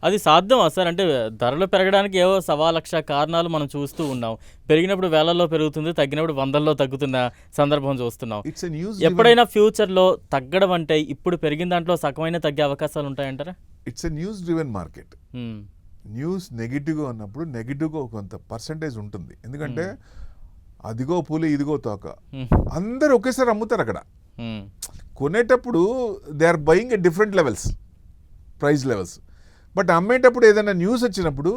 అది సాధ్యమా సార్? అంటే ధరలు పెరగడానికి ఏవో సవాలక్ష కారణాలు మనం చూస్తూ ఉన్నాం. పెరిగినప్పుడు వేలల్లో పెరుగుతుంది, తగ్గినప్పుడు వందల్లో తగ్గుతున్న సందర్భం చూస్తున్నాం. ఇట్స్ ఎ న్యూస్ ఎప్పుడైనా ఫ్యూచర్‌లో తగ్గడం అంటే ఇప్పుడు పెరిగిన దాంట్లో సగమైనా తగ్గే అవకాశాలు ఉంటాయంటారా? It's a news driven market. Hmm. News నెగిటివ్గా ఉన్నప్పుడు నెగిటివ్గా కొంత పర్సంటేజ్ ఉంటుంది. ఎందుకంటే అదిగో పులి ఇదిగో తోక, అందరు ఒకేసారి అమ్ముతారు అక్కడ. కొనేటప్పుడు they are buying at different levels, price levels. But అమ్మేటప్పుడు ఏదైనా న్యూస్ వచ్చినప్పుడు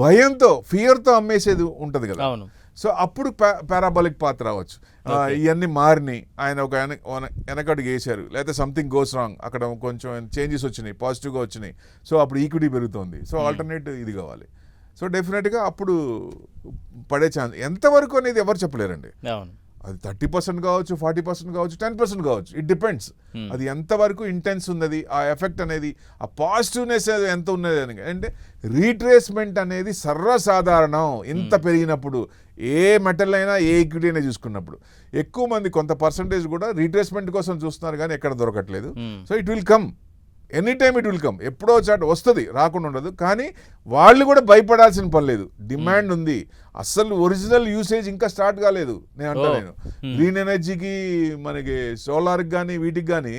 భయంతో, ఫియర్తో అమ్మేసేది ఉంటుంది కదా. అవును. సో అప్పుడు పారాబాలిక్ పాత్ రావచ్చు. ఇవన్నీ మారినాయి, ఆయన ఒక వెనకడుగు వేశారు, లేకపోతే సంథింగ్ గోస్ రాంగ్, అక్కడ కొంచెం చేంజెస్ వచ్చినాయి, పాజిటివ్గా వచ్చినాయి. సో అప్పుడు ఈక్విటీ పెరుగుతుంది. సో ఆల్టర్నేట్ ఇది కావాలి. సో డెఫినెట్గా అప్పుడు పడే ఛాన్స్ ఎంతవరకు అనేది ఎవరు చెప్పలేరండి. అవును. అది 30% కావచ్చు, 40% కావచ్చు, 10% కావచ్చు. It depends. అది ఎంతవరకు ఇంటెన్స్ ఉన్నది, ఆ ఎఫెక్ట్ అనేది, ఆ పాజిటివ్నెస్ ఎంత ఉన్నది అని. అంటే రీట్రేస్మెంట్ అనేది సర్వసాధారణం. ఇంత పెరిగినప్పుడు ఏ మెటల్ అయినా, ఏ ఈక్విటీ అయినా చూసుకున్నప్పుడు ఎక్కువ మంది కొంత పర్సంటేజ్ కూడా రీట్రేస్మెంట్ కోసం చూస్తున్నారు, కానీ ఎక్కడ దొరకట్లేదు. So it will come, any time it will come. ఎప్పుడో చాట వస్తుంది, రాకుండా ఉండదు. కానీ వాళ్ళు కూడా భయపడాల్సిన పని లేదు. డిమాండ్ ఉంది. అస్సలు ఒరిజినల్ యూసేజ్ ఇంకా స్టార్ట్ కాలేదు. నేను గ్రీన్ ఎనర్జీకి, మనకి సోలార్కి కానీ వీటికి కానీ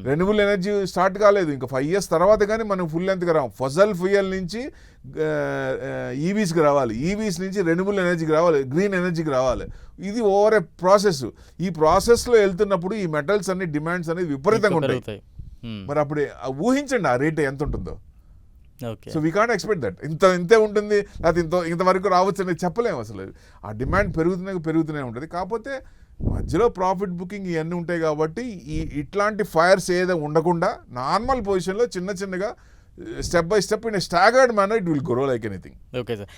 రెన్యూబుల్ ఎనర్జీ స్టార్ట్ కాలేదు. ఇంకా 5 years తర్వాత కానీ మనం ఫుల్ లెంత్గా రాం. ఫసల్ ఫ్యూయల్ నుంచి ఈవీస్కి రావాలి, ఈవీస్ నుంచి రెన్యూబుల్ ఎనర్జీకి రావాలి, గ్రీన్ ఎనర్జీకి రావాలి. ఇది ఓవర్ ఏ ప్రాసెస్. ఈ ప్రాసెస్లో వెళ్తున్నప్పుడు ఈ మెటల్స్ అన్ని డిమాండ్స్ అనేది విపరీతంగా ఉంటాయి. మరి అప్పుడు ఊహించండి ఆ రేట్ ఎంత ఉంటుందో. So we can't expect that ఇంతే ఉంటుంది, లేకపోతే ఇంతవరకు రావచ్చు అనేది చెప్పలేము. అసలు ఆ డిమాండ్ పెరుగుతూనే ఉంటుంది. కాకపోతే మధ్యలో ప్రాఫిట్ బుకింగ్ ఇవన్నీ ఉంటాయి కాబట్టి ఇట్లాంటి ఫైర్స్ ఏదో ఉండకుండా నార్మల్ పొజిషన్లో చిన్నగా step by step in staggered manner it will grow like anything. Okay sir.